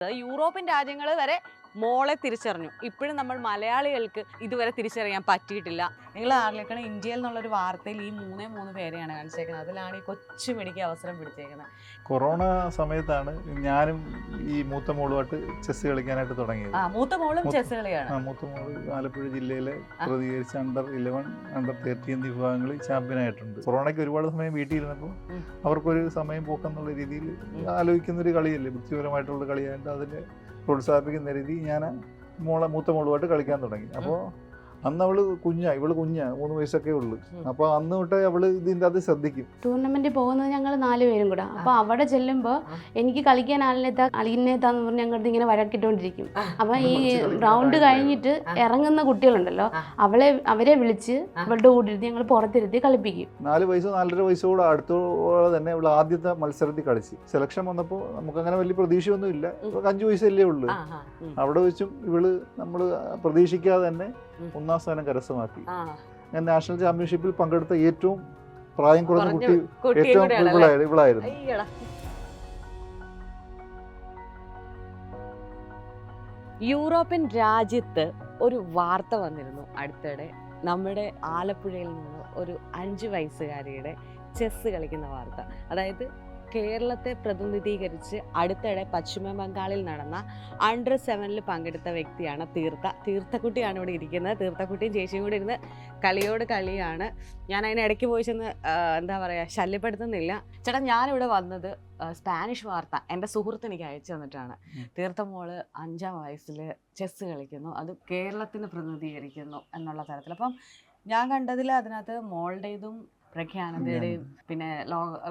European രാജ്യങ്ങൾ വരെ മോളെ തിരിച്ചറിഞ്ഞു. ഇപ്പോഴും നമ്മൾ മലയാളികൾക്ക് ഇതുവരെ തിരിച്ചറിയാൻ പറ്റിയിട്ടില്ല. നിങ്ങൾ ആലോചിക്കണം, ഇന്ത്യയിൽ നിന്നുള്ളൊരു വാർത്തയിൽ ഈ മൂന്നേ പേരെയാണ് കാണിച്ചേക്കുന്നത്. അതിലാണ് ഈ കൊച്ചു മിടിക്ക് അവസരം പിടിച്ചേക്കുന്നത്. കൊറോണ സമയത്താണ് ഞാനും ഈ മൂത്ത മോളുമായിട്ട് ചെസ് കളിക്കാനായിട്ട് തുടങ്ങിയത്. മൂത്ത മോളും ചെസ് കളിയാണ്. മൂത്ത മോള് ആലപ്പുഴ ജില്ലയിലെ പ്രതികരിച്ച് under-11, under-13 എന്നീ വിഭാഗങ്ങളിൽ ചാമ്പ്യനായിട്ടുണ്ട്. കൊറോണയ്ക്ക് ഒരുപാട് സമയം വീട്ടിൽ ഇരുന്നപ്പോൾ അവർക്കൊരു സമയം പോക്കെന്നുള്ള രീതിയിൽ ആലോചിക്കുന്നൊരു കളിയല്ലേ, ബുദ്ധിപരമായിട്ടുള്ള കളിയായിട്ട് അതിനെ പ്രോത്സാഹിപ്പിക്കുന്ന രീതി ഞാൻ മൂത്ത മോളുമായിട്ട് കളിക്കാൻ തുടങ്ങി. അപ്പോൾ അന്ന് ഇവള് കുഞ്ഞാ 3 വയസ്സൊക്കെ ഉള്ളു. അപ്പൊ അന്ന് തൊട്ടേ അവള് ഇതിൻ്റെ അത് ശ്രദ്ധിക്കും. ടൂർണമെന്റ് പോകുന്നത് ഞങ്ങൾ 4 പേരും കൂടെ. അപ്പൊ അവിടെ ചെല്ലുമ്പോൾ എനിക്ക് കളിക്കാൻ അളിനേത്താന്ന് പറഞ്ഞ് ഞങ്ങളുടെ ഇങ്ങനെ വഴക്കിട്ടോണ്ടിരിക്കും. അപ്പൊ ഈ റൗണ്ട് കഴിഞ്ഞിട്ട് ഇറങ്ങുന്ന കുട്ടികളുണ്ടല്ലോ, അവരെ വിളിച്ച് അവരുടെ കൂടെ ഇരുത്തി ഞങ്ങൾ പുറത്തിരുത്തി കളിപ്പിക്കും. 4 വയസ്സോ 4.5 വയസ്സോടെ അടുത്തോടെ തന്നെ ഇവള് ആദ്യത്തെ മത്സരത്തിൽ കളിച്ച് സെലക്ഷൻ വന്നപ്പോൾ നമുക്ക് അങ്ങനെ വലിയ പ്രതീക്ഷയൊന്നും ഇല്ല. 5 വയസ്സല്ലേ ഉള്ളു. അവിടെ വെച്ചും ഇവള് നമ്മള് പ്രതീക്ഷിക്കാതെ തന്നെ 1ാം സ്ഥാനം കരസ്ഥമാക്കി. ഞാൻ നാഷണൽ ചാമ്പ്യൻഷിപ്പിൽ പങ്കെടുത്ത ഏറ്റവും പ്രായം കുറഞ്ഞ കുട്ടി ഇവളായിരുന്നു. യൂറോപ്യൻ രാജ്യത്ത് ഒരു വാർത്ത വന്നിരുന്നു അടുത്തിടെ. നമ്മുടെ ആലപ്പുഴയിൽ നിന്ന് ഒരു 5 വയസ്സുകാരിയുടെ ചെസ് കളിക്കുന്ന വാർത്ത. അതായത് കേരളത്തെ പ്രതിനിധീകരിച്ച് അടുത്തിടെ പശ്ചിമ ബംഗാളിൽ നടന്ന under-7 പങ്കെടുത്ത വ്യക്തിയാണ് തീർത്ഥക്കുട്ടിയാണ് ഇവിടെ ഇരിക്കുന്നത്. തീർത്ഥക്കുട്ടിയും ചേച്ചിയും കൂടി ഇരുന്ന് കളിയോട് കളിയാണ്. ഞാൻ അതിന് ഇടയ്ക്ക് പോയി ചെന്ന് എന്താ പറയുക, ശല്യപ്പെടുത്തുന്നില്ല. ചേട്ടാ, ഞാനിവിടെ വന്നത് സ്പാനിഷ് വാർത്ത എൻ്റെ സുഹൃത്ത് എനിക്ക് അയച്ചു തന്നിട്ടാണ്. തീർത്ഥമോള് 5ാം വയസ്സിൽ ചെസ് കളിക്കുന്നു, അത് കേരളത്തിന് പ്രതിനിധീകരിക്കുന്നു എന്നുള്ള തരത്തിൽ. അപ്പം ഞാൻ കണ്ടതിൽ അതിനകത്ത് മോളുടേതും പ്രഖ്യാനന്ദയുടെയും പിന്നെ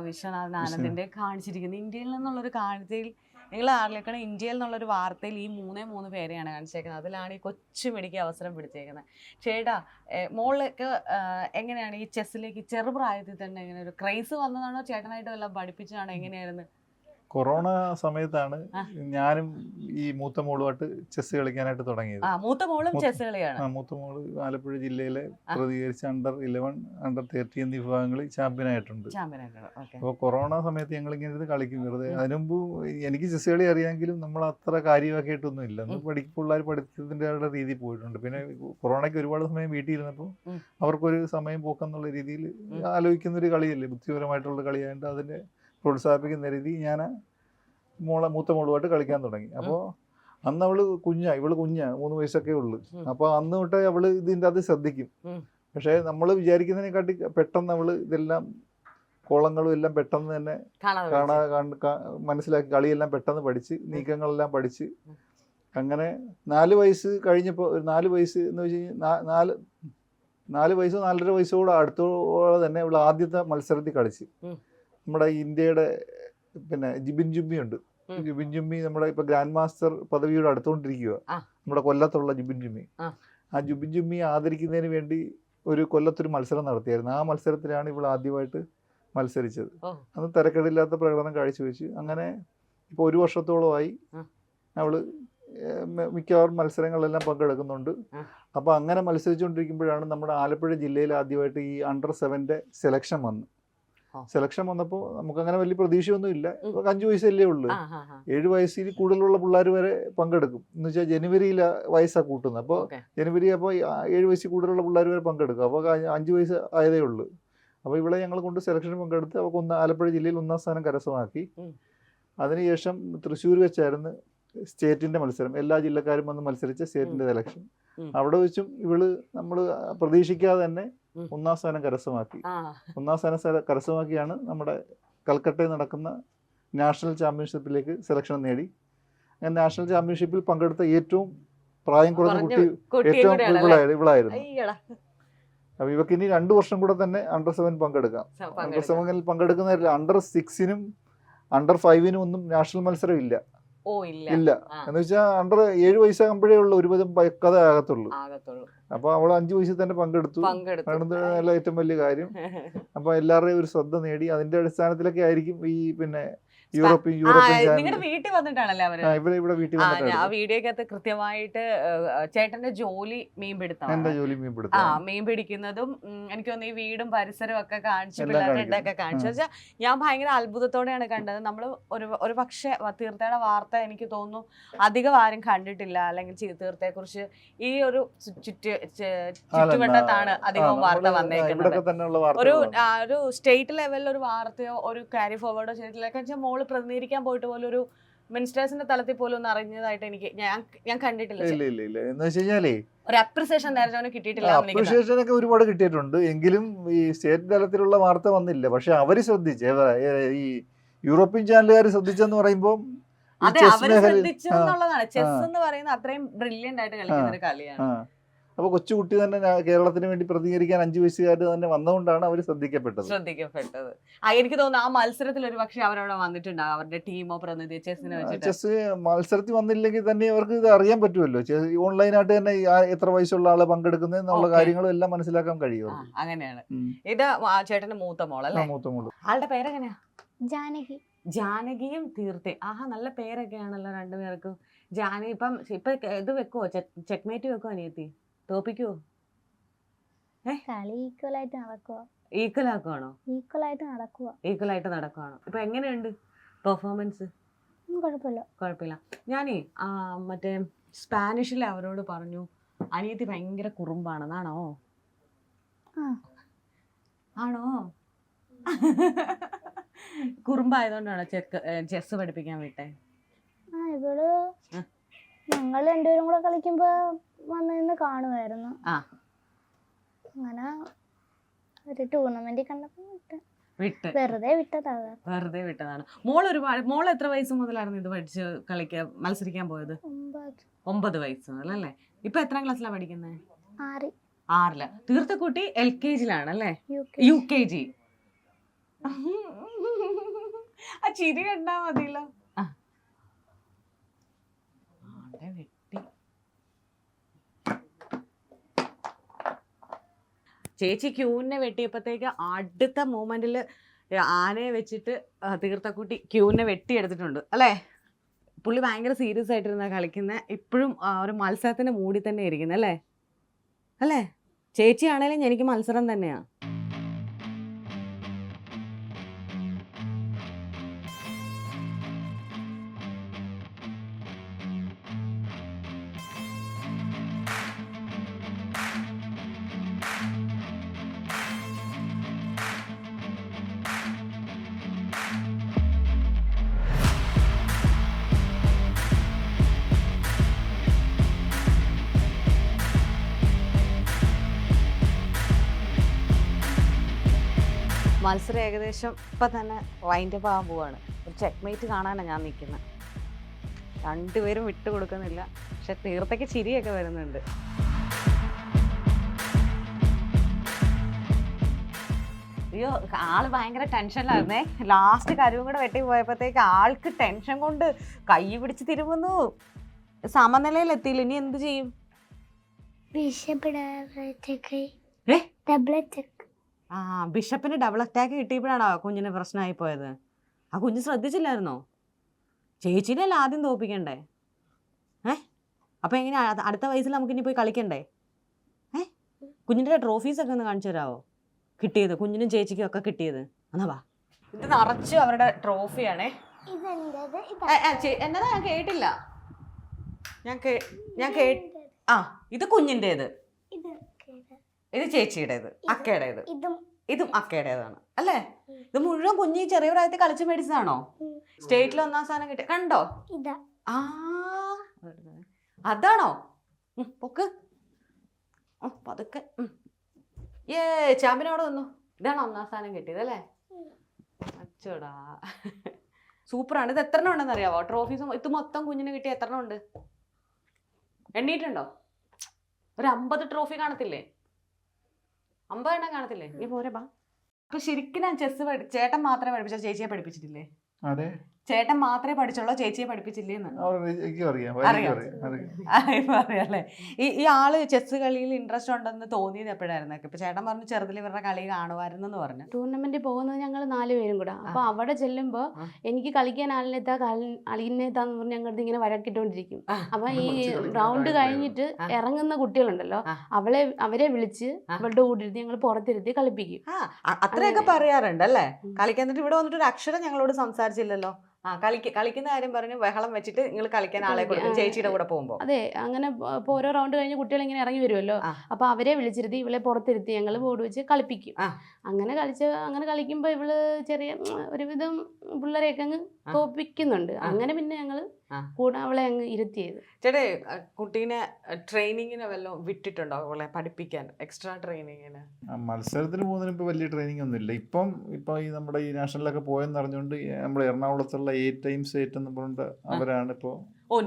വിശ്വനാഥൻ ആനന്ദിന്റെ കാണിച്ചിരിക്കുന്നത്. ഇന്ത്യയിൽ നിന്നുള്ളൊരു കാഴ്ചയിൽ നിങ്ങൾ ആലോചിക്കണം, ഇന്ത്യയിൽ നിന്നുള്ളൊരു വാർത്തയിൽ ഈ മൂന്നേ പേരെയാണ് കാണിച്ചേക്കുന്നത്. അതിലാണ് ഈ കൊച്ചു മിടിക്ക് അവസരം പിടിച്ചേക്കുന്നത്. ചേട്ടാ, മോളൊക്കെ എങ്ങനെയാണ് ഈ ചെസ്സിലേക്ക് ചെറുപ്രായത്തിൽ തന്നെ ഇങ്ങനെ ഒരു ക്രൈസ് വന്നതാണോ, ചേട്ടനായിട്ട് വല്ലതും പഠിപ്പിച്ചതാണോ, എങ്ങനെയായിരുന്നു? കൊറോണ സമയത്താണ് ഞാനും ഈ മൂത്ത മോളുമായിട്ട് ചെസ് കളിക്കാനായിട്ട് തുടങ്ങിയത്. മൂത്ത മോളും ചെസ് കളിയാണ്. മൂത്ത മോള് ആലപ്പുഴ ജില്ലയിലെ പ്രതികരിച്ച് under-11, under-13 എന്നീ വിഭാഗങ്ങളിൽ ചാമ്പ്യനായിട്ടുണ്ട്. അപ്പോൾ കൊറോണ സമയത്ത് ഞങ്ങൾ ഇങ്ങനെ ഇരുന്ന് കളിക്കും വെറുതെ. അതിനുമുമ്പ് എനിക്ക് ചെസ് കളി അറിയാമെങ്കിലും നമ്മൾ അത്ര കാര്യമാക്കിയിട്ടൊന്നും ഇല്ല. പിള്ളേർ പഠിത്തത്തിൻ്റെ രീതി പോയിട്ടുണ്ട്. പിന്നെ കൊറോണയ്ക്ക് ഒരുപാട് സമയം വീട്ടിൽ ഇരുന്നപ്പോൾ അവർക്കൊരു സമയം പോക്കെന്നുള്ള രീതിയിൽ ആലോചിക്കുന്നൊരു കളിയല്ലേ, ബുദ്ധിപരമായിട്ടുള്ള കളിയായിട്ട് അതിനെ പ്രോത്സാഹിപ്പിക്കുന്ന രീതി ഞാൻ മൂത്ത മോളുമായിട്ട് കളിക്കാൻ തുടങ്ങി. അപ്പോൾ അന്ന് ഇവള് കുഞ്ഞാ 3 വയസ്സൊക്കെ ഉള്ളു. അപ്പോൾ അന്ന് തൊട്ടേ അവള് ഇതിൻ്റെ അത് ശ്രദ്ധിക്കും. പക്ഷേ നമ്മൾ വിചാരിക്കുന്നതിനെക്കാട്ടി പെട്ടെന്ന് അവള് ഇതെല്ലാം കോളങ്ങളും എല്ലാം പെട്ടെന്ന് തന്നെ മനസ്സിലാക്കി കളിയെല്ലാം പെട്ടെന്ന് പഠിച്ച് നീക്കങ്ങളെല്ലാം പഠിച്ച് അങ്ങനെ 4 വയസ്സ് കഴിഞ്ഞപ്പോൾ 4 വയസ്സ് എന്ന് വെച്ച് കഴിഞ്ഞാൽ 4 വയസ്സോ 4.5 വയസ്സോടെ അടുത്തോടെ തന്നെ ഇവള് ആദ്യത്തെ മത്സരത്തിൽ കളിച്ച് നമ്മുടെ ഇന്ത്യയുടെ പിന്നെ ജിബിൻ ജുമ്മി ഉണ്ട്. ജിബിൻ ജുമ്മി നമ്മുടെ ഇപ്പൊ ഗ്രാൻഡ് മാസ്റ്റർ പദവിയോട് അടുത്തുകൊണ്ടിരിക്കുക. നമ്മുടെ കൊല്ലത്തുള്ള ജിബിൻ ജുമ്മി. ആ ജിബിൻ ജുമ്മിയെ ആദരിക്കുന്നതിന് വേണ്ടി ഒരു കൊല്ലത്തൊരു മത്സരം നടത്തിയായിരുന്നു. ആ മത്സരത്തിലാണ് ഇവൾ ആദ്യമായിട്ട് മത്സരിച്ചത്. അന്ന് തിരക്കേടില്ലാത്ത പ്രകടനം കാഴ്ചവെച്ച് അങ്ങനെ ഇപ്പോൾ 1 വർഷത്തോളമായി അവള് മിക്കവാറും മത്സരങ്ങളെല്ലാം പങ്കെടുക്കുന്നുണ്ട്. അപ്പോൾ അങ്ങനെ മത്സരിച്ചുകൊണ്ടിരിക്കുമ്പോഴാണ് നമ്മുടെ ആലപ്പുഴ ജില്ലയിൽ ആദ്യമായിട്ട് ഈ under-7 സെലക്ഷൻ വന്നു. സെലക്ഷൻ വന്നപ്പോൾ നമുക്കങ്ങനെ വലിയ പ്രതീക്ഷയൊന്നും ഇല്ല. 5 വയസ്സല്ലേ ഉള്ളൂ. 7 വയസ്സിൽ കൂടുതലുള്ള പിള്ളേർ വരെ പങ്കെടുക്കും. എന്ന് വെച്ചാൽ ജനുവരിയിൽ വയസ്സാണ് കൂട്ടുന്നത്. അപ്പോൾ ജനുവരി അപ്പോൾ 7 വയസ്സിൽ കൂടുതലുള്ള പിള്ളേർ വരെ പങ്കെടുക്കും. അപ്പോൾ 5 വയസ്സ് ആയതേ ഉള്ളൂ. അപ്പോൾ ഇവിടെ ഞങ്ങൾ കൊണ്ട് സെലക്ഷൻ പങ്കെടുത്ത് അവർക്ക് ആലപ്പുഴ ജില്ലയിൽ 1ാം സ്ഥാനം കരസ്ഥമാക്കി. അതിനുശേഷം തൃശ്ശൂർ വെച്ചായിരുന്നു സ്റ്റേറ്റിൻ്റെ മത്സരം. എല്ലാ ജില്ലക്കാരും വന്ന് മത്സരിച്ച സ്റ്റേറ്റിൻ്റെ സെലക്ഷൻ. അവിടെ വെച്ചും ഇവള് നമ്മൾ പ്രതീക്ഷിക്കാതെ തന്നെ 1ാം സ്ഥാനം കരസ്ഥമാക്കി. 1ാം സ്ഥാനം കരസ്ഥമാക്കിയാണ് നമ്മുടെ കൽക്കട്ടയിൽ നടക്കുന്ന നാഷണൽ ചാമ്പ്യൻഷിപ്പിലേക്ക് സെലക്ഷൻ നേടി. ഞാൻ നാഷണൽ ചാമ്പ്യൻഷിപ്പിൽ പങ്കെടുത്ത ഏറ്റവും പ്രായം കുറഞ്ഞ കുട്ടി ഇവളായിരുന്നു. അപ്പോൾ ഇവക്ക് ഇനി 2 വർഷം കൂടെ തന്നെ under-7 പങ്കെടുക്കാം. under-7 പങ്കെടുക്കുന്നതിൽ under-6 under-5 ഒന്നും നാഷണൽ മത്സരം ഇല്ല. ഇല്ല എന്ന് വെച്ചാൽ 7 വയസ്സാകുമ്പോഴേ ഉള്ളൂ ഒരുവിധം പക്വത ആകത്തുള്ളൂ. അപ്പൊ അവൾ 5 വയസ്സിൽ തന്നെ പങ്കെടുത്തു. ഏറ്റവും വലിയ കാര്യം. അപ്പൊ എല്ലാവരുടെയും ഒരു ശ്രദ്ധ നേടി. അതിന്റെ അടിസ്ഥാനത്തിലൊക്കെ ആയിരിക്കും ഈ പിന്നെ യൂറോപ്യൻ നിങ്ങളുടെ വീട്ടിൽ വന്നിട്ടാണല്ലേ അവര്? ഇവിടെ വീട്ടിൽ ആ വന്നിട്ടാണ് വീഡിയോക്കകത്ത് കൃത്യമായിട്ട് ചേട്ടന്റെ ജോലി മീൻപിടുത്തം. എന്റെ ജോലി ആ മീൻപിടുത്തം. മീൻ പിടിക്കുന്നതും എനിക്ക് തോന്നുന്നു ഈ വീടും പരിസരവും ഒക്കെ കാണിച്ചു, എല്ലാം പിള്ളേരുടെ കാണിക്കും. ഇടയൊക്കെ കാണിച്ചു. വെച്ചാൽ ഞാൻ ഭയങ്കര അത്ഭുതത്തോടെയാണ് കണ്ടത്. നമ്മൾ ഒരു പക്ഷേ തീർത്ഥയുടെ വാർത്ത എനിക്ക് തോന്നുന്നു അധികം ആരും കണ്ടിട്ടില്ല, അല്ലെങ്കിൽ തീർത്ഥയെ കുറിച്ച് ഈ ഒരു ചുറ്റുവട്ടത്താണ് അധികവും വാർത്ത വന്നേക്കുന്നത്. ഒരു സ്റ്റേറ്റ് ലെവലിൽ ഒരു വാർത്തയോ ഒരു ക്യാരി ഫോർവേഡോ ചെയ്തിട്ടില്ല. മോള് പ്രതിനിധീകരിക്കാൻ പോയിട്ട് പോലും ഒരു മിനിസ്റ്റേഴ്സിന്റെ തലത്തിൽ പോലും ഒന്ന് അറിഞ്ഞതായിട്ട് എനിക്ക് ഞാൻ കണ്ടിട്ടില്ല. എന്ന് വെച്ച് കഴിഞ്ഞാലേ ഒരു അപ്രിസിയേഷൻ നേരത്തെ കിട്ടിയിട്ടില്ല. അപ്രിസിയേഷൻ ഒക്കെ ഒരുപാട് കിട്ടിയിട്ടുണ്ട്, എങ്കിലും ഈ സ്റ്റേറ്റ് തലത്തിലുള്ള വാർത്ത വന്നില്ല. പക്ഷെ അവര് ശ്രദ്ധിച്ചേ, ഈ യൂറോപ്യൻ ചാനലുകാർ ശ്രദ്ധിച്ചെന്ന് പറയുമ്പോൾ അതെ, അവര് ശ്രദ്ധിച്ചു എന്നുള്ളതാണ്. ചെസ് എന്ന് പറയുന്നത് അത്രയും ബ്രില്യന്റ് ആയിട്ട് കളിക്കുന്ന ഒരു കളിയാണ്. അപ്പൊ കൊച്ചുകുട്ടി തന്നെ കേരളത്തിന് വേണ്ടി പ്രതികരിക്കാൻ 5 വയസ്സുകാർ തന്നെ വന്നതുകൊണ്ടാണ് അവർ ശ്രദ്ധിക്കപ്പെട്ടത്. എനിക്ക് തോന്നുന്നു ആ മത്സരത്തിൽ ഒരു പക്ഷേ അവരവിടെ വന്നിട്ടുണ്ടാകും, അവരുടെ ടീമോ പ്രതിനിധി ചെസ്സിനെ വെച്ചിട്ട്. ചെസ് മത്സരത്തിൽ വന്നില്ലെങ്കിൽ തന്നെ അവർക്ക് ഇത് അറിയാൻ പറ്റുമല്ലോ. ഓൺലൈനായിട്ട് തന്നെ എത്ര വയസ്സുള്ള ആള് പങ്കെടുക്കുന്നത് എന്നുള്ള കാര്യങ്ങളും എല്ലാം മനസ്സിലാക്കാൻ കഴിയും. അങ്ങനെയാണ്. ഇത് ചേട്ടന്റെ മൂത്ത മോളല്ലേ? മൂത്ത മോള്. ആളുടെ പേരെങ്ങനെയാ? ജാനകി. ജാനകിയും തീർത്ഥേ. ആഹാ, നല്ല പേരൊക്കെയാണല്ലോ രണ്ടുപേർക്കും. ജാനകി ഇപ്പൊ ഇത് വെക്കുവോ, ചെക്ക്മേറ്റ് വെക്കുവോ അനിയത്തി? തോപ്പിക്കുവോ? കളി ഈക്വൽ ആയിട്ട് നടക്കുവോ? ഈക്വൽ ആക്കുവാണോ? ഈക്വൽ ആയിട്ട് നടക്കുവാണോ? ഇപ്പൊ എങ്ങനെയുണ്ട് പെർഫോമൻസ്? കുഴപ്പമില്ല. ഞാനേ മറ്റേ സ്പാനിഷിൽ അവരോട് പറഞ്ഞു അനിയത്തി ഭയങ്കര കുറുമ്പാണെന്നാണോ? ആണോ? കുറുമ്പായതുകൊണ്ടാണോ ചെസ് പഠിപ്പിക്കാൻ വിട്ടെ? ഇവള് ഞങ്ങൾ രണ്ടുപേരും കൂടെ കളിക്കുമ്പോ വന്നിരുന്ന് കാണുമായിരുന്നു. അങ്ങനെ ഒരു ടൂർണമെന്റ് കണ്ടപ്പോ വെറുതെ വിട്ടതാണ്. മോൾ എത്ര വയസ്സ് മുതലായിരുന്നു ഇത് പഠിച്ച് മത്സരിക്കാൻ പോയത്? 9 വയസ്സ് മുതലല്ലേ? ഇപ്പൊ എത്രാം ക്ലാസ്സിലാണ് പഠിക്കുന്നത്? 6. തീർത്ഥക്കുട്ടി LKG-ലാണല്ലേ? UKG. ആ ചിരി കണ്ടാ മതിയല്ലോ. ചേച്ചി ക്യൂവിനെ വെട്ടിയപ്പോഴത്തേക്ക് അടുത്ത മൂമെന്റിൽ ആനയെ വെച്ചിട്ട് തീർത്ഥക്കുട്ടി ക്യൂവിനെ വെട്ടിയെടുത്തിട്ടുണ്ട് അല്ലേ? പുള്ളി ഭയങ്കര സീരിയസ് ആയിട്ടിരുന്ന കളിക്കുന്നത്. ഇപ്പോഴും ഒരു മത്സരത്തിന്റെ മൂടി തന്നെ ഇരിക്കുന്നത് അല്ലേ? ചേച്ചി ആണേലും എനിക്ക് മത്സരം തന്നെയാ. മത്സരം ഏകദേശം ഇപ്പം തന്നെ വൈൻഡപ്പ് ആകാൻ പോവാണ്. ഒരു ചെക്ക്മേറ്റ് കാണാനാണ് ഞാൻ നിൽക്കുന്നത്. രണ്ടുപേരും വിട്ടു കൊടുക്കുന്നില്ല. പക്ഷെ തീർത്ഥയ്ക്ക് ചിരിയൊക്കെ വരുന്നുണ്ട്. അയ്യോ, ആള് ഭയങ്കര ടെൻഷനിലായിരുന്നേ. ലാസ്റ്റ് കരുവും കൂടെ വെട്ടി പോയപ്പോഴത്തേക്ക് ആൾക്ക് ടെൻഷൻ കൊണ്ട് കൈ പിടിച്ച് തിരുമുന്നു. സമനിലയിൽ എത്തിയില്ല. ഇനി എന്ത് ചെയ്യും? ബിഷപ്പിന് ഡബിൾ അറ്റാക്ക് കിട്ടിയപ്പോഴാണോ കുഞ്ഞിന് പ്രശ്നമായി പോയത്? ആ കുഞ്ഞ് ശ്രദ്ധിച്ചില്ലായിരുന്നോ? ചേച്ചിനല്ലേ ആദ്യം തോപ്പിക്കണ്ടേ? അപ്പം എങ്ങനെയാ അടുത്ത വയസ്സിൽ നമുക്ക് ഇനി പോയി കളിക്കണ്ടേ? കുഞ്ഞിൻ്റെ ട്രോഫീസൊക്കെ ഒന്ന് കാണിച്ചു തരാമോ? കിട്ടിയത് കുഞ്ഞിനും ചേച്ചിക്കും ഒക്കെ കിട്ടിയത്. എന്നാ വാ. ഇത് നിറച്ചു അവരുടെ ട്രോഫിയാണേ. എന്നതാ ഞാൻ കേട്ടില്ല. ഇത് കുഞ്ഞിൻ്റെത്, ഇത് ചേച്ചിയുടേത്, അക്കയുടേത്, ഇതും അക്കയുടേതാണ് അല്ലേ? ഇത് മുഴുവൻ കുഞ്ഞി ചെറിയ പ്രായത്തിൽ കളിച്ച് മേടിച്ചതാണോ? സ്റ്റേറ്റിൽ 1ാം സ്ഥാനം കിട്ടിയ കണ്ടോ? അതാണോ? പൊക്ക് പതുക്കെ. ചാമ്പ്യൻ അവിടെ വന്നു. ഇതാണ് 1ാം സ്ഥാനം കിട്ടിയത് അല്ലേ? അച്ചോടാ, സൂപ്പറാണ്. ഇത് എത്ര ഉണ്ടെന്ന് അറിയാവോ? ട്രോഫീസും ഇത് മൊത്തം കുഞ്ഞിന് കിട്ടിയ എത്ര ഉണ്ട്? എണ്ണീട്ടുണ്ടോ? ഒരു 50 ട്രോഫി കാണത്തില്ലേ? 50 എണ്ണം കാണത്തില്ലേ? നീ പോരെ ബാ. അപ്പൊ ശരിക്കും ഞാൻ ചെസ് ചേട്ടൻ മാത്രമേ പഠിപ്പിച്ച, ചേച്ചിയെ പഠിപ്പിച്ചിട്ടില്ലേ? ചേട്ടൻ മാത്രമേ പഠിച്ചുള്ളൂ, ചേച്ചിയെ പഠിപ്പിച്ചില്ലേന്ന്? എനിക്കും അറിയാം. അറിയാല്ലേ. ഈ ആള് ചെസ് കളിയിൽ ഇൻട്രസ്റ്റ് ഉണ്ടെന്ന് തോന്നിയത് എപ്പോഴായിരുന്നു? ഇപ്പൊ ചേട്ടൻ പറഞ്ഞു ചെറുതിൽ ഇവരുടെ കളി കാണുമായിരുന്നു പറഞ്ഞു. ടൂർണമെന്റ് പോകുന്നത് ഞങ്ങൾ 4 പേരും കൂടെ. അപ്പൊ അവിടെ ചെല്ലുമ്പോ എനിക്ക് കളിക്കാൻ അളിനെത്താന്ന് പറഞ്ഞ് ഞങ്ങളുടെ ഇങ്ങനെ വഴക്കിട്ടോണ്ടിരിക്കും. അപ്പൊ ഈ റൗണ്ട് കഴിഞ്ഞിട്ട് ഇറങ്ങുന്ന കുട്ടികളുണ്ടല്ലോ, അവരെ വിളിച്ച് അവളുടെ കൂടെ ഇരുത്തി ഞങ്ങൾ പുറത്തിരുത്തി കളിപ്പിക്കും. അത്രയൊക്കെ പറയാറുണ്ട് അല്ലേ? കളിക്കാൻ. എന്നിട്ട് ഇവിടെ വന്നിട്ട് ഒരു അക്ഷരം ഞങ്ങളോട് സംസാരിച്ചില്ലല്ലോ. കളിക്കുന്ന കാര്യം പറഞ്ഞ് ബഹളം വെച്ചിട്ട് നിങ്ങൾ കളിക്കാൻ ആളെ കൊടുക്കും ചേച്ചിയുടെ കൂടെ പോകുമ്പോ. അതെ, അങ്ങനെ ഇപ്പൊ ഓരോ റൗണ്ട് കഴിഞ്ഞ് കുട്ടികൾ ഇങ്ങനെ ഇറങ്ങി വരുമല്ലോ, അപ്പൊ അവരെ വിളിച്ചിരുത്തി ഇവളെ പുറത്തിരുത്തി ഞങ്ങൾ ബോർഡ് വെച്ച് കളിപ്പിക്കും. അങ്ങനെ കളിക്കുമ്പോ ഇവള് ചെറിയ ഒരുവിധം പിള്ളേരെയൊക്കെ അങ്ങ് തോപ്പിക്കുന്നുണ്ട്. അങ്ങനെ പിന്നെ ഞങ്ങള് കൂടെ അവളെ അങ്ങ് ഇരുത്തിയത്. ചേട്ടേ, കുട്ടീനെ ട്രെയിനിങ്ങിന് വല്ലതും വിട്ടിട്ടുണ്ടോ അവളെ പഠിപ്പിക്കാൻ, എക്സ്ട്രാ ട്രെയിനിങ്ങിന്? മത്സരത്തിന് പോകുന്നതിന് ഇപ്പൊ വലിയ ട്രെയിനിങ് ഒന്നും ഇല്ല. ഇപ്പൊ ഈ നമ്മുടെ ഈ നാഷണലൊക്കെ പോയെന്ന് അറിഞ്ഞുകൊണ്ട് നമ്മുടെ എറണാകുളത്തുള്ള 8 times 8 എന്ന് പറഞ്ഞിട്ട് അവരാണ് ഇപ്പൊ.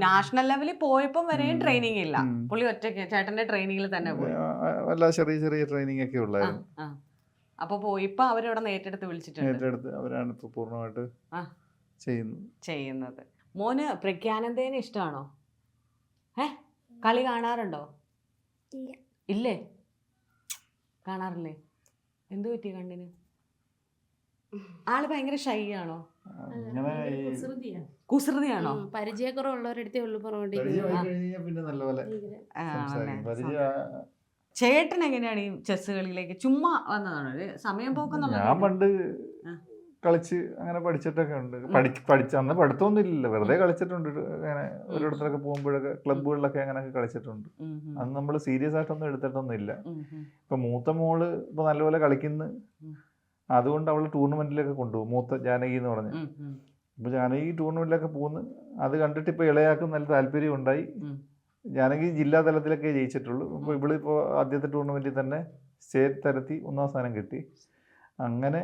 നാഷണൽ ലെവലിൽ പോയപ്പോൾ വരെയും ട്രെയിനിങ് ഇല്ല, പുള്ളി ഒറ്റയ്ക്ക് ചേട്ടന്റെ ട്രെയിനിങ്ങിൽ തന്നെ പോയി. എല്ലാ ചെറിയ ട്രെയിനിങ് ഒക്കെ ഉള്ളായിരുന്നു. അപ്പൊ പോയി ഇപ്പൊ അവരവിടെ ഏറ്റെടുത്ത് വിളിച്ചിട്ടുണ്ട്. അവരാണ് ഇപ്പൊ പൂർണ്ണമായിട്ട് ചെയ്യുന്നത്. മോന് പ്രഗ്യാനന്ദേനെ ഇഷ്ടമാണോ? കളി കാണാറുണ്ടോ? ഇല്ലേ? കാണാറില്ലേ? എന്തു പറ്റി കണ്ണിന്? ആള് ഭയങ്കര ഷൈ ആണോ? കുസൃതിയാണോ? പരിചയക്കുറവുള്ളവരടുത്തേ ഉള്ളു ചേട്ടൻ എങ്ങനെയാണ് ഈ ചെസ് കളിയിലേക്ക് ചുമ്മാ വന്നതാണോ, സമയം പോക്കെന്നുള്ള? ഞാൻ പണ്ട് കളിച്ച് അങ്ങനെ പഠിച്ചിട്ടൊക്കെ ഉണ്ട്. അന്ന് പഠിത്തമൊന്നും ഇല്ലല്ലോ, വെറുതെ കളിച്ചിട്ടുണ്ട്. അങ്ങനെ ഒരിടത്തൊക്കെ പോകുമ്പോഴൊക്കെ ക്ലബ്ബുകളിലൊക്കെ അങ്ങനെയൊക്കെ കളിച്ചിട്ടുണ്ട്. അന്ന് നമ്മൾ സീരിയസ് ആയിട്ടൊന്നും എടുത്തിട്ടൊന്നും ഇല്ല. ഇപ്പൊ മൂത്ത മോള് ഇപ്പൊ നല്ലപോലെ കളിക്കുന്നു, അതുകൊണ്ട് അവള് ടൂർണമെന്റിലൊക്കെ കൊണ്ടുപോകും. മൂത്ത ജാനകി എന്ന് പറഞ്ഞ്. ഇപ്പൊ ജാനകി ടൂർണമെന്റിലൊക്കെ പോകുന്നു. അത് കണ്ടിട്ട് ഇപ്പൊ ഇളയാക്കും നല്ല താല്പര്യം ഉണ്ടായി. ജാനകി ജില്ലാ തലത്തിലൊക്കെ ജയിച്ചിട്ടുള്ളൂ. ഇപ്പൊ ഇവളിപ്പോ ആദ്യത്തെ ടൂർണമെന്റിൽ തന്നെ സ്റ്റേറ്റ് തലത്തിൽ 1ാം സ്ഥാനം കിട്ടി. അങ്ങനെ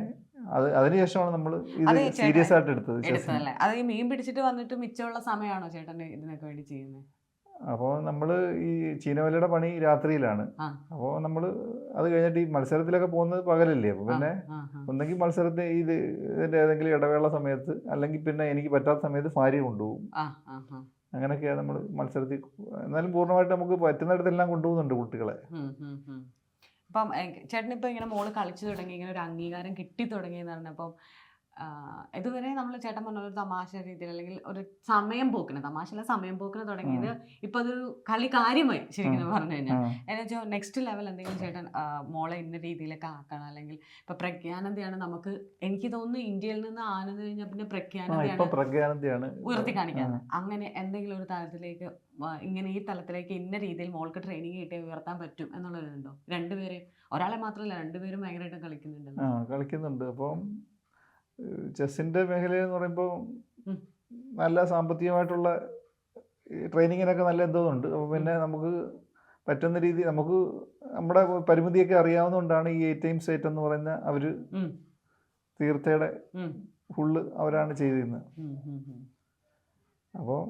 അതിനുശേഷമാണ് നമ്മൾ ഇത് സീരിയസ് ആയിട്ട് എടുത്തത്. അത് ഈ മീൻ പിടിച്ചിട്ട് വന്നിട്ട് മിച്ചമുള്ള സമയമാണോ ചേട്ടൻ ഇതിനൊക്കെ വേണ്ടി ചെയ്യുന്നത്? അപ്പോൾ നമ്മൾ ഈ ചീനവലയുടെ പണി രാത്രിയിലാണ്. അപ്പോൾ നമ്മൾ അത് കഴിഞ്ഞിട്ട് ഈ മത്സരത്തിലൊക്കെ പോകുന്നത് പകലല്ലേ. അപ്പോൾ പിന്നെ ഒന്നെങ്കിൽ മത്സരത്തെ ഇതിൻ്റെ ഏതെങ്കിലും ഇടവേള സമയത്ത്, അല്ലെങ്കിൽ പിന്നെ എനിക്ക് പറ്റാത്ത സമയത്ത് ഭാര്യ കൊണ്ടുപോകും. അങ്ങനെയൊക്കെയാണ് നമ്മൾ മത്സരത്തിൽ. എന്നാലും പൂർണ്ണമായിട്ട് നമുക്ക് പറ്റുന്നിടത്തെല്ലാം കൊണ്ടുപോകുന്നുണ്ട് കുട്ടികളെ. അപ്പം ചേട്ടനിപ്പോൾ ഇങ്ങനെ മോള് കളിച്ചു തുടങ്ങി, ഇങ്ങനെ ഒരു അംഗീകാരം കിട്ടി തുടങ്ങിയെന്ന് പറഞ്ഞപ്പം ഇതുവരെ നമ്മൾ ചേട്ടൻ പറഞ്ഞ ഒരു തമാശ രീതിയിൽ അല്ലെങ്കിൽ ഒരു സമയം പോക്കിന് തുടങ്ങിയത് ഇപ്പൊ അതൊരു കളി കാര്യമായി ശരിക്കും പറഞ്ഞു കഴിഞ്ഞാൽ. എന്ന് വെച്ചാൽ നെക്സ്റ്റ് ലെവൽ എന്തെങ്കിലും ചേട്ടൻ മോളെ ഇന്ന രീതിയിലൊക്കെ ആക്കണം, അല്ലെങ്കിൽ ഇപ്പൊ പ്രഗ്യാനന്ദയാണ് നമുക്ക്, എനിക്ക് തോന്നുന്നു ഇന്ത്യയിൽ നിന്ന് ആനന്ദ് കഴിഞ്ഞാൽ പിന്നെ പ്രഗ്യാനന്ദയാണ് ഉയർത്തി കാണിക്കാറ്. അങ്ങനെ എന്തെങ്കിലും ഒരു തലത്തിലേക്ക്, ഇങ്ങനെ ഈ തലത്തിലേക്ക് ഇന്ന രീതിയിൽ മോൾക്ക് ട്രെയിനിങ് കിട്ടിയാൽ ഉയർത്താൻ പറ്റും എന്നുള്ളതുണ്ടോ? രണ്ടുപേരെയും, ഒരാളെ മാത്രമല്ല രണ്ടുപേരും ഭയങ്കരമായിട്ട് കളിക്കുന്നുണ്ട്. അപ്പം ചെസ്സിൻ്റെ മേഖലയെന്ന് പറയുമ്പോൾ നല്ല സാമ്പത്തികമായിട്ടുള്ള ട്രെയിനിങ്ങിനൊക്കെ നല്ല എന്തോന്നുണ്ട്. അപ്പോൾ പിന്നെ നമുക്ക് പറ്റുന്ന രീതി, നമുക്ക് നമ്മുടെ പരിമിതിയൊക്കെ അറിയാവുന്നതുകൊണ്ടാണ് ഈ 8 times 8 എന്ന് പറയുന്ന അവർ തീർത്ഥയുടെ ഫുള്ള് അവരാണ് ചെയ്തിരുന്നത്. അപ്പോൾ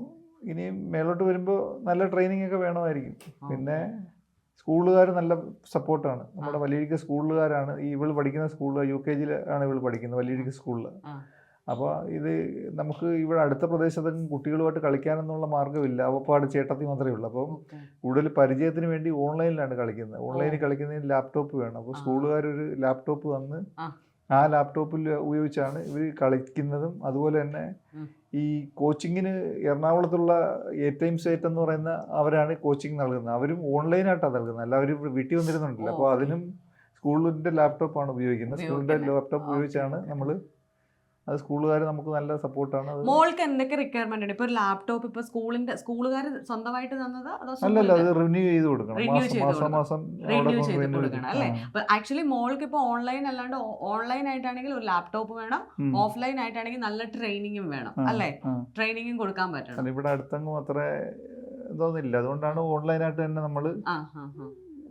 ഇനിയും മേലോട്ട് വരുമ്പോൾ നല്ല ട്രെയിനിങ് ഒക്കെ വേണമായിരിക്കും. പിന്നെ സ്കൂളുകാർ നല്ല സപ്പോർട്ടാണ്. നമ്മുടെ വലിയ സ്കൂളുകാരാണ്. ഇവൾ പഠിക്കുന്ന സ്കൂളിൽ UKG ആണ് ഇവൾ പഠിക്കുന്നത്, വലിയ സ്കൂളിൽ. അപ്പോൾ ഇത് നമുക്ക് ഇവിടെ അടുത്ത പ്രദേശത്ത് കുട്ടികളുമായിട്ട് കളിക്കാനെന്നുള്ള മാർഗ്ഗമില്ല. അവപ്പാട് ചേട്ടത്തി മാത്രമേ ഉള്ളൂ. അപ്പം കൂടുതൽ പരിചയത്തിന് വേണ്ടി ഓൺലൈനിലാണ് കളിക്കുന്നത്. ഓൺലൈനിൽ കളിക്കുന്നതിന് ലാപ്ടോപ്പ് വേണം. അപ്പോൾ സ്കൂളുകാരൊരു ലാപ്ടോപ്പ് തന്ന് ആ ലാപ്ടോപ്പിൽ ഉപയോഗിച്ചാണ് ഇവർ കളിക്കുന്നതും. അതുപോലെ തന്നെ ഈ കോച്ചിങ്ങിന് എറണാകുളത്തുള്ള 8 times 8 എന്ന് പറയുന്ന അവരാണ് കോച്ചിങ് നൽകുന്നത്. അവരും ഓൺലൈനായിട്ടാണ് നൽകുന്നത്, അല്ല അവർ വീട്ടിൽ വന്നിരുന്നുണ്ടല്ലോ. അപ്പോൾ അതിനും സ്കൂളിൻ്റെ ലാപ്ടോപ്പാണ് ഉപയോഗിക്കുന്നത്. സ്കൂളിൻ്റെ ലാപ്ടോപ്പ് ഉപയോഗിച്ചാണ് നമ്മൾ അത് സ്കൂളുകാർ നമുക്ക് നല്ല സപ്പോർട്ടാണ്. മോൾക്ക് എന്തൊക്കെ റിക്വയർമെന്റ് ഉണ്ട്? ഇപ്പൊ ഒരു ലാപ്ടോപ്പ് ഇപ്പൊ സ്കൂളുകാർ സ്വന്തമായിട്ട് തന്നതാ അതോ? അല്ലല്ല, അത് റിന്യൂ ചെയ്ത് കൊടുക്കണം. മാസം റിന്യൂ ചെയ്ത് കൊടുക്കണം അല്ലേ? അപ്പൊ ആക്ച്വലി മോൾക്ക് ഇപ്പൊ ഓൺലൈൻ അല്ലാണ്ട് ഓൺലൈൻ ആയിട്ടാണെങ്കിൽ ഒരു ലാപ്ടോപ്പ് വേണം, ഓഫ്ലൈൻ ആയിട്ടാണെങ്കിൽ നല്ല ട്രെയിനിങ്ങും വേണം അല്ലേ? ട്രെയിനിങ്ങും കൊടുക്കാൻ പറ്റണം. ഇവിടെ അടുത്തെങ്ങും അത്ര ഇതൊന്നുമില്ല. അതുകൊണ്ടാണ് ഓൺലൈനായിട്ട് തന്നെ നമ്മൾ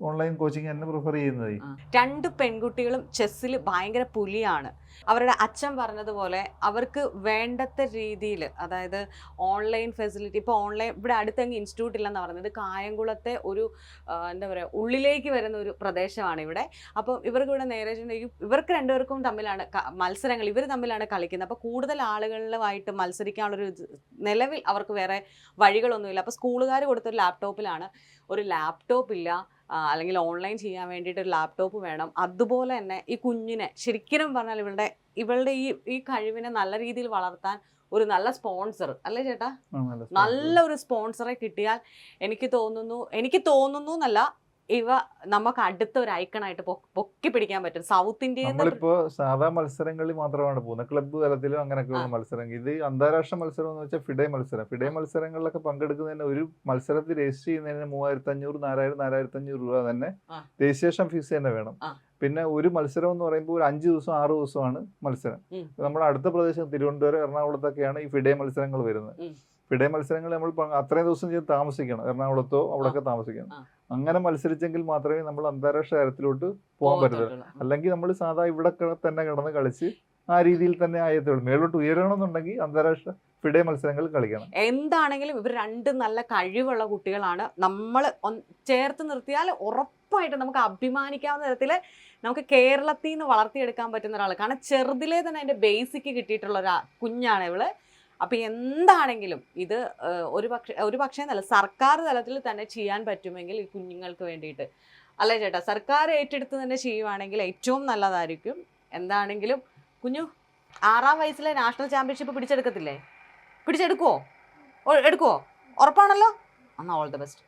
ഓൺലൈൻ കോച്ചിങ് തന്നെ പ്രിഫർ ചെയ്യുന്നത്. 2 പെൺകുട്ടികളും ചെസ്സിൽ ഭയങ്കര പുലിയാണ്. അവരുടെ അച്ഛൻ പറഞ്ഞതുപോലെ അവർക്ക് വേണ്ടത്ത രീതിയിൽ, അതായത് ഓൺലൈൻ ഫെസിലിറ്റി, ഇപ്പോൾ ഓൺലൈൻ ഇവിടെ അടുത്തെങ്കിൽ ഇൻസ്റ്റിറ്റ്യൂട്ട് ഇല്ലെന്ന് പറയുന്നത്, കായംകുളത്തെ ഒരു എന്താ പറയുക, ഉള്ളിലേക്ക് വരുന്ന ഒരു പ്രദേശമാണ് ഇവിടെ. അപ്പം ഇവർക്ക് ഇവിടെ നേരെ ഇവർക്ക് രണ്ടുപേർക്കും തമ്മിലാണ് മത്സരങ്ങൾ, ഇവർ തമ്മിലാണ് കളിക്കുന്നത്. അപ്പോൾ കൂടുതൽ ആളുകളുമായിട്ട് മത്സരിക്കാനുള്ളൊരു നിലവിൽ അവർക്ക് വേറെ വഴികളൊന്നുമില്ല. അപ്പോൾ സ്കൂളുകാർ കൊടുത്തൊരു ലാപ്ടോപ്പിലാണ്, ഒരു ലാപ്ടോപ്പ് ഇല്ല, അല്ലെങ്കിൽ ഓൺലൈൻ ചെയ്യാൻ വേണ്ടിയിട്ട് ഒരു ലാപ്ടോപ്പ് വേണം. അതുപോലെ തന്നെ ഈ കുഞ്ഞിനെ ശരിക്കും പറഞ്ഞാൽ ഇവളുടെ ഈ കഴിവിനെ നല്ല രീതിയിൽ വളർത്താൻ ഒരു നല്ല സ്പോൺസർ, അല്ലേ ചേട്ടാ, നല്ലൊരു സ്പോൺസറെ കിട്ടിയാൽ എനിക്ക് തോന്നുന്നു എന്നല്ല, ഇവ നമുക്ക് അടുത്ത ഒരു ഐക്കണായിട്ട് പൊക്കി പിടിക്കാൻ പറ്റും. സൗത്ത് ഇന്ത്യയിൽ നമ്മളിപ്പോ സാധാ മത്സരങ്ങളിൽ മാത്രമാണ് പോകുന്നത്, ക്ലബ്ബ് തലത്തിലും അങ്ങനെയൊക്കെയുള്ള മത്സരം. ഇത് അന്താരാഷ്ട്ര മത്സരം എന്ന് വെച്ചാൽ ഫിഡെ മത്സരങ്ങളിലൊക്കെ പങ്കെടുക്കുന്നതിന് ഒരു മത്സരത്തിൽ രജിസ്റ്റർ ചെയ്യുന്നതിന് 3500, 4000, 4500 രൂപ തന്നെ രജിസ്ട്രേഷൻ ഫീസ് തന്നെ വേണം. പിന്നെ ഒരു മത്സരം എന്ന് പറയുമ്പോൾ ഒരു 5 ദിവസം 6 ദിവസമാണ് മത്സരം. നമ്മുടെ അടുത്ത പ്രദേശം തിരുവനന്തപുരം, എറണാകുളത്തൊക്കെയാണ് ഈ ഫിഡെ മത്സരങ്ങൾ വരുന്നത്. ഫിഡെ മത്സരങ്ങൾ നമ്മൾ അത്രയും ദിവസം ചെയ്ത് താമസിക്കണം, എറണാകുളത്തോ അവിടെയൊക്കെ താമസിക്കണം. അങ്ങനെ മത്സരിച്ചെങ്കിൽ മാത്രമേ നമ്മൾ അന്താരാഷ്ട്ര തലത്തിലോട്ട് പോകാൻ പറ്റത്തുള്ളൂ. അല്ലെങ്കിൽ നമ്മൾ സാധാ ഇവിടെ തന്നെ കിടന്ന് കളിച്ച് ആ രീതിയിൽ തന്നെ ആയത്തുള്ളൂ. മേലോട്ട് ഉയരണമെന്നുണ്ടെങ്കിൽ അന്താരാഷ്ട്ര ഫിഡെ മത്സരങ്ങൾ കളിക്കണം. എന്താണെങ്കിലും ഇവർ 2 നല്ല കഴിവുള്ള കുട്ടികളാണ്. നമ്മൾ ചേർത്ത് നിർത്തിയാൽ ഉറപ്പായിട്ട് നമുക്ക് അഭിമാനിക്കാവുന്ന തരത്തിൽ നമുക്ക് കേരളത്തിൽ നിന്ന് വളർത്തിയെടുക്കാൻ പറ്റുന്ന ഒരാൾ. കാരണം ചെറുതിലേ തന്നെ അതിൻ്റെ ബേസിക് കിട്ടിയിട്ടുള്ള ഒരു കുഞ്ഞാണ് ഇവള്. അപ്പം എന്താണെങ്കിലും ഇത് ഒരു പക്ഷേ എന്നല്ല, സർക്കാർ തലത്തിൽ തന്നെ ചെയ്യാൻ പറ്റുമെങ്കിൽ ഈ കുഞ്ഞുങ്ങൾക്ക് വേണ്ടിയിട്ട്, അല്ലേ ചേട്ടാ, സർക്കാർ ഏറ്റെടുത്ത് തന്നെ ചെയ്യുവാണെങ്കിൽ ഏറ്റവും നല്ലതായിരിക്കും. എന്താണെങ്കിലും കുഞ്ഞു 6-ാം വയസ്സിലെ നാഷണൽ ചാമ്പ്യൻഷിപ്പ് പിടിച്ചെടുക്കുവോ? ഉറപ്പാണല്ലോ? എന്നാൽ ഓൾ ദി ബെസ്റ്റ്.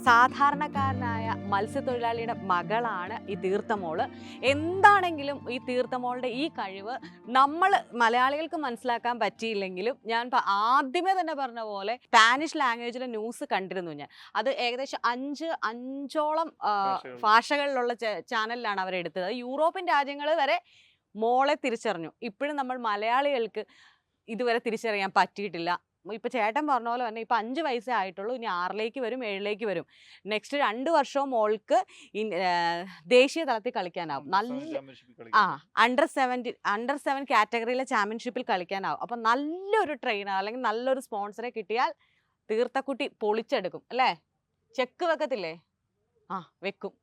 സാധാരണക്കാരനായ മത്സ്യത്തൊഴിലാളിയുടെ മകളാണ് ഈ തീർത്ഥമോള്. എന്താണെങ്കിലും ഈ തീർത്ഥമോളുടെ ഈ കഴിവ് നമ്മൾ മലയാളികൾക്ക് മനസ്സിലാക്കാൻ പറ്റിയില്ലെങ്കിലും, ഞാൻ ആദ്യമേ തന്നെ പറഞ്ഞ പോലെ സ്പാനിഷ് ലാംഗ്വേജിലെ ന്യൂസ് കണ്ടിരുന്നു ഞാൻ. അത് ഏകദേശം 5ഓളം ഭാഷകളിലുള്ള ചാനലിലാണ് അവരെടുത്തത്. യൂറോപ്യൻ രാജ്യങ്ങൾ വരെ മോളെ തിരിച്ചറിഞ്ഞു. ഇപ്പോഴും നമ്മൾ മലയാളികൾക്ക് ഇതുവരെ തിരിച്ചറിയാൻ പറ്റിയിട്ടില്ല. ഇപ്പോൾ ചേട്ടൻ പറഞ്ഞ പോലെ തന്നെ ഇപ്പോൾ 5 വയസ്സേ ആയിട്ടുള്ളൂ. ഇനി 6ലേക്ക് വരും, 7ലേക്ക് വരും. നെക്സ്റ്റ് 2 വർഷവും മോൾക്ക് ദേശീയ തലത്തിൽ കളിക്കാനാവും. നല്ല അണ്ടർ 7 കാറ്റഗറിയിലെ ചാമ്പ്യൻഷിപ്പിൽ കളിക്കാനാവും. അപ്പം നല്ലൊരു ട്രെയിനർ അല്ലെങ്കിൽ നല്ലൊരു സ്പോൺസറെ കിട്ടിയാൽ തീർത്ഥക്കുട്ടി പൊളിച്ചെടുക്കും, അല്ലേ? ചെക്ക് വെക്കത്തില്ലേ? വെക്കും.